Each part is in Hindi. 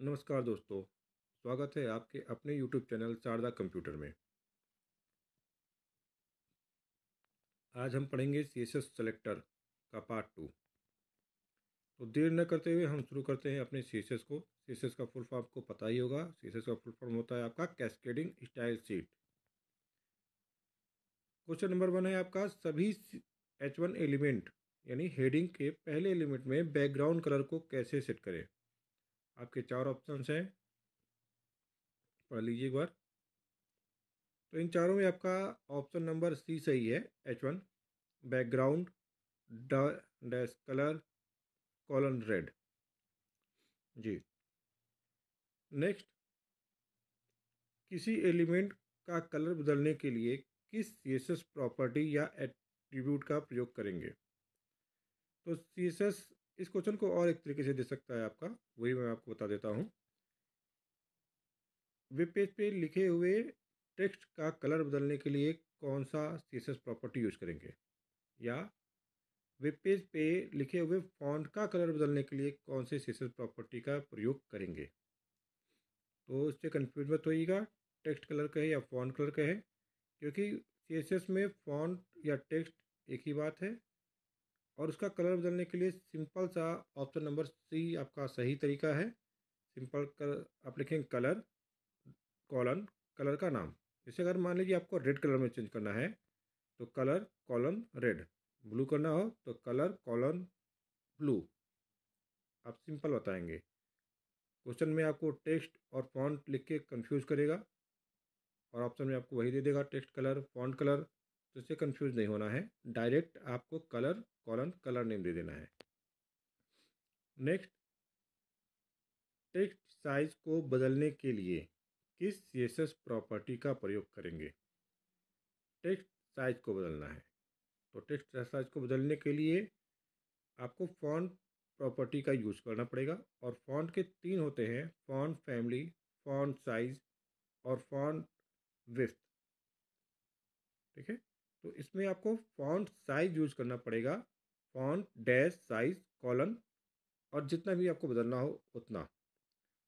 नमस्कार दोस्तों, स्वागत है आपके अपने यूट्यूब चैनल शारदा कंप्यूटर में। आज हम पढ़ेंगे सीएसएस सेलेक्टर का पार्ट 2। तो देर न करते हुए हम शुरू करते हैं अपने सीएसएस को। सीएसएस का फुल फॉर्म आपको पता ही होगा। सीएसएस का फुल फॉर्म होता है आपका cascading style sheet. Question number 1 है आपका, सभी H1 एलिमेंट यानी हेडिंग के पहले एलिमेंट में बैकग्राउंड कलर को कैसे सेट करें। आपके 4 ऑप्शंस हैं, पढ़ लीजिए एक बार। तो इन चारों में आपका ऑप्शन नंबर सी सही है। H1 background dash colour colon red. जी। नेक्स्ट, किसी एलिमेंट का कलर बदलने के लिए किस सीएसएस प्रॉपर्टी या एट्रीब्यूट का प्रयोग करेंगे। तो सीएसएस इस क्वेश्चन को और एक तरीके से दे सकता है आपका, वही मैं आपको बता देता हूँ। वेब पेज पे लिखे हुए टेक्स्ट का कलर बदलने के लिए कौन सा सीएसएस प्रॉपर्टी यूज करेंगे, या वेब पेज पे लिखे हुए फॉन्ट का कलर बदलने के लिए कौन से सीएसएस प्रॉपर्टी का प्रयोग करेंगे। तो इससे कंफ्यूज मत होइएगा, टेक्स्ट कलर का है या फॉन्ट कलर का है, क्योंकि सीएसएस में फॉन्ट या टेक्स्ट एक ही बात है। और उसका कलर बदलने के लिए सिंपल सा ऑप्शन नंबर सी आपका सही तरीका है। सिंपल कर आप लिखेंगे कलर कॉलन कलर का नाम। जैसे अगर मान लीजिए आपको रेड कलर में चेंज करना है तो कलर कॉलन रेड, ब्लू करना हो तो कलर कॉलन ब्लू। आप सिंपल बताएंगे। क्वेश्चन में आपको टेक्स्ट और फॉन्ट लिख के कन्फ्यूज़ करेगा, और ऑप्शन में आपको वही दे देगा, टेक्स्ट कलर फॉन्ट कलर। तो इससे कंफ्यूज नहीं होना है, डायरेक्ट आपको कलर कॉलन कलर नेम दे देना है। नेक्स्ट, टेक्स्ट साइज को बदलने के लिए किस सीएसएस प्रॉपर्टी का प्रयोग करेंगे। टेक्स्ट साइज को बदलना है तो टेक्स्ट साइज को बदलने के लिए आपको फॉन्ट प्रॉपर्टी का यूज करना पड़ेगा। और फॉन्ट के 3 होते हैं, फॉन्ट फैमिली, फॉन्ट साइज और फॉन्ट विड्थ। ठीक है, तो इसमें आपको फॉन्ट साइज यूज करना पड़ेगा, फॉन्ट डैश साइज कॉलन, और जितना भी आपको बदलना हो उतना।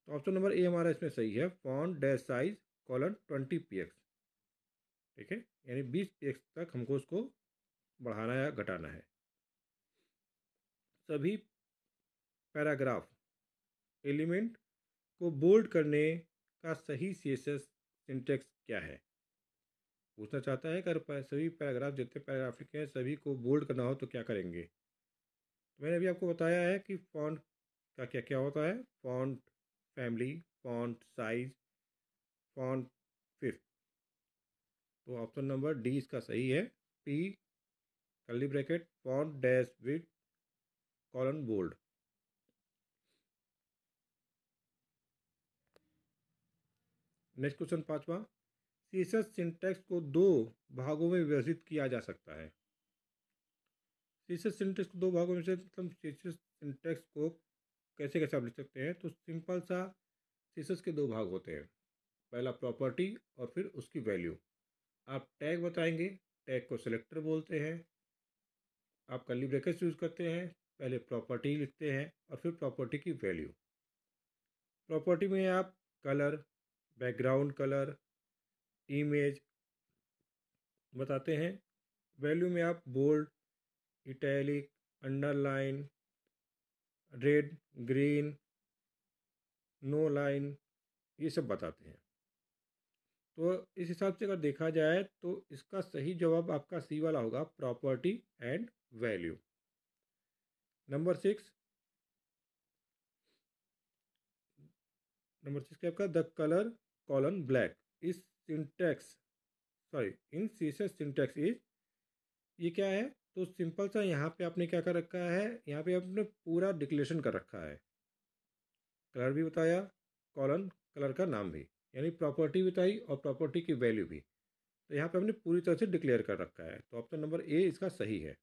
तो ऑप्शन नंबर ए हमारा इसमें सही है, font dash size colon 20 px। ठीक है, यानी 20 px तक हमको उसको बढ़ाना या घटाना है। सभी पैराग्राफ एलिमेंट को बोल्ड करने का सही सीएसएस सिंटेक्स क्या है। पूछना चाहता है अगर सभी पैराग्राफ जितने पैराग्राफ लिखे हैं सभी को बोल्ड करना हो तो क्या करेंगे। तो मैंने अभी आपको बताया है कि फॉन्ट का क्या क्या होता है, font family, font size, font fifth. तो ऑप्शन नंबर डी इसका सही है, P curly bracket font dash width colon bold. Next question 5वां, सीएसएस सिंटैक्स को 2 भागों में विभाजित किया जा सकता है। सीएसएस सिंटैक्स को 2 भागों में से मतलब सीएसएस सिंटैक्स को कैसे कैसे आप लिख सकते हैं। तो सिंपल सा सीएसएस के 2 भाग होते हैं, पहला प्रॉपर्टी और फिर उसकी वैल्यू। आप टैग बताएंगे, टैग को सिलेक्टर बोलते हैं। आप कर्ली ब्रैकेट्स यूज करते हैं, पहले प्रॉपर्टी लिखते हैं और फिर प्रॉपर्टी की वैल्यू। प्रॉपर्टी में आप कलर, बैकग्राउंड कलर, इमेज बताते हैं। वैल्यू में आप bold, italic, underline, red, green, no line, ये सब बताते हैं। तो इस हिसाब से अगर देखा जाए तो इसका सही जवाब आपका सी वाला होगा, प्रॉपर्टी एंड वैल्यू। नंबर 6, आपका द कलर कॉलन ब्लैक इस syntax sorry in CSS syntax is, ये क्या है। तो सिंपल सा यहाँ पे आपने क्या कर रखा है, यहाँ पे आपने पूरा डिक्लेरेशन कर रखा है, कलर भी बताया, कॉलन कलर का नाम भी, यानी प्रॉपर्टी बताई और प्रॉपर्टी की वैल्यू भी। तो यहाँ पे हमने पूरी तरह से डिक्लेयर कर रखा है। तो ऑप्शन नंबर ए इसका सही है।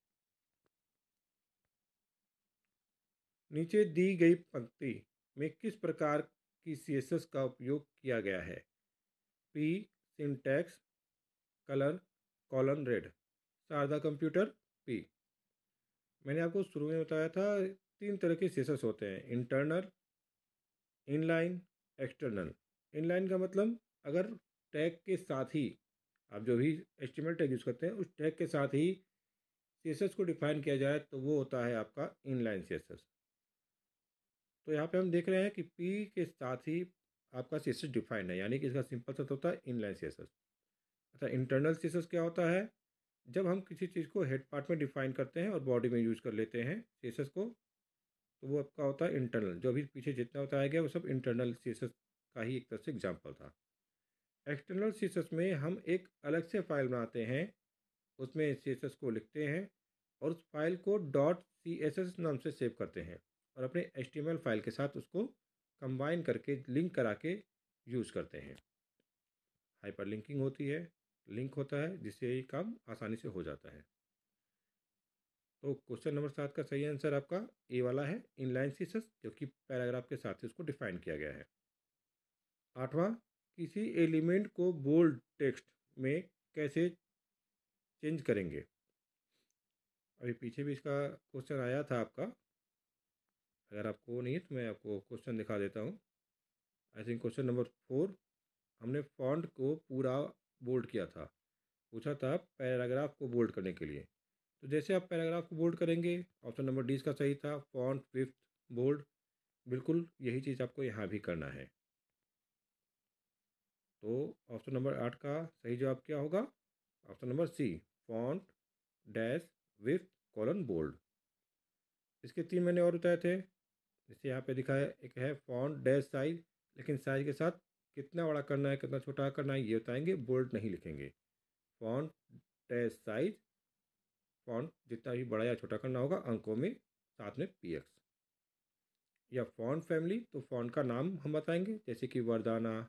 नीचे दी गई पंक्ति में किस प्रकार की सीएसएस का उपयोग किया गया है। P syntax colour colon red, Sharda computer P. मैंने आपको शुरू में बताया था 3 तरह के सीएसएस होते हैं, इंटरनल, इनलाइन, एक्सटर्नल। इनलाइन का मतलब अगर टैग के साथ ही आप जो भी HTML टैग यूज़ करते हैं उस टैग के साथ ही CSS को डिफाइन किया जाए तो वो होता है आपका इनलाइन CSS। तो यहाँ पे हम देख रहे हैं कि P के साथ ही आपका CSS डिफाइंड है, यानी कि इसका सिंपल सा होता है इनलाइन CSS। अच्छा, इंटरनल CSS क्या होता है? जब हम किसी चीज़ को हेड पार्ट में डिफाइन करते हैं और बॉडी में यूज़ कर लेते हैं CSS को, तो वो आपका होता है इंटरनल। जो भी पीछे जितना बताया गया वो सब इंटरनल CSS का ही एक तरह से एग्जाम्पल था। एक्सटर्नल CSS में हम एक अलग से फाइल बनाते हैं, उसमें CSS को लिखते हैं और उस फाइल को .css नाम से सेव करते हैं और अपने HTML फाइल के साथ उसको कंबाइन करके लिंक करा के यूज़ करते हैं। हाइपर लिंकिंग होती है, लिंक होता है, जिससे ये काम आसानी से हो जाता है। तो क्वेश्चन नंबर 7 का सही आंसर आपका ए वाला है, इनलाइन CSS, जो कि पैराग्राफ के साथ ही उसको डिफाइन किया गया है। 8वां, किसी एलिमेंट को बोल्ड टेक्स्ट में कैसे चेंज करेंगे? अभी पीछे भी इसका क्वेश्चन आया था आपका, अगर आपको नहीं है तो मैं आपको क्वेश्चन दिखा देता हूँ। आई थिंक क्वेश्चन नंबर 4, हमने फॉन्ट को पूरा बोल्ड किया था, पूछा था पैराग्राफ को बोल्ड करने के लिए। तो जैसे आप पैराग्राफ को बोल्ड करेंगे, ऑप्शन नंबर डी इसका सही था, फॉन्ट फिफ्थ बोल्ड। बिल्कुल यही चीज़ आपको यहाँ भी करना है। तो ऑप्शन नंबर 8 का सही जवाब क्या होगा? Option number C, font dash with colon bold. इसके 3 मैंने और बताए थे, जैसे यहाँ पे दिखा है, एक है फॉन्ट डैश साइज, लेकिन साइज के साथ कितना बड़ा करना है कितना छोटा करना है ये बताएंगे, बोल्ड नहीं लिखेंगे। फॉन्ट डैश साइज, फॉन्ट जितना भी बड़ा या छोटा करना होगा अंकों में, साथ में PX। या फॉन्ट फैमिली, तो फॉन्ट का नाम हम बताएंगे, जैसे कि Verdana,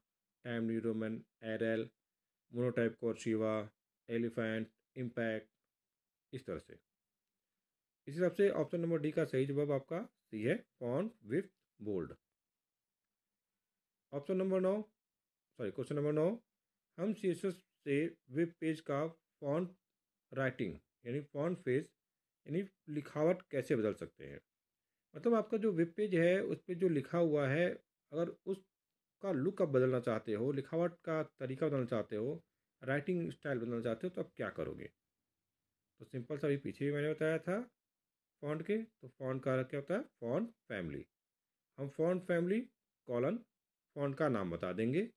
Time New Roman, Arial, Monotype Corsiva, Elephant, Impact, इस तरह से। इस हिसाब से ऑप्शन नंबर डी का सही जवाब आपका सी है, font with bold. Option number 9, sorry question number 9, हम CSS से वेब पेज का फॉन्ट राइटिंग यानी फॉन्ट फेस यानी लिखावट कैसे बदल सकते हैं? मतलब आपका जो वेब पेज है उस पर जो लिखा हुआ है, अगर उसका लुक आप बदलना चाहते हो, लिखावट का तरीका बदलना चाहते हो, राइटिंग स्टाइल बदलना चाहते हो, तो आप क्या करोगे? तो सिंपल सा, अभी पीछे भी मैंने बताया था फॉन्ट के, तो फॉन्ट का क्या होता है? Font family. हम फॉन्ट फैमिली कॉलन फॉन्ट का नाम बता देंगे,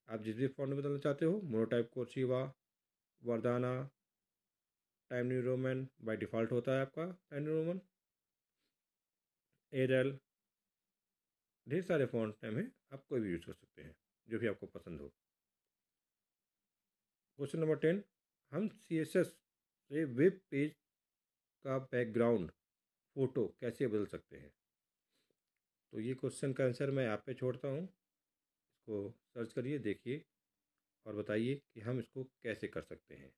आप जिस भी फॉन्ट में बदलना चाहते हो, monotype कोर्सिवा, Verdana, Time New Roman by default होता है आपका टाइम न्यू रोमन, एरल, ढेर सारे फॉन्ट नेम है, आप कोई भी यूज़ कर सकते हैं जो भी आपको पसंद हो। क्वेश्चन नंबर 10, हम CSS से वेब पेज का बैकग्राउंड फ़ोटो कैसे बदल सकते हैं? तो ये क्वेश्चन का आंसर मैं आप पे छोड़ता हूँ, इसको सर्च करिए, देखिए और बताइए कि हम इसको कैसे कर सकते हैं।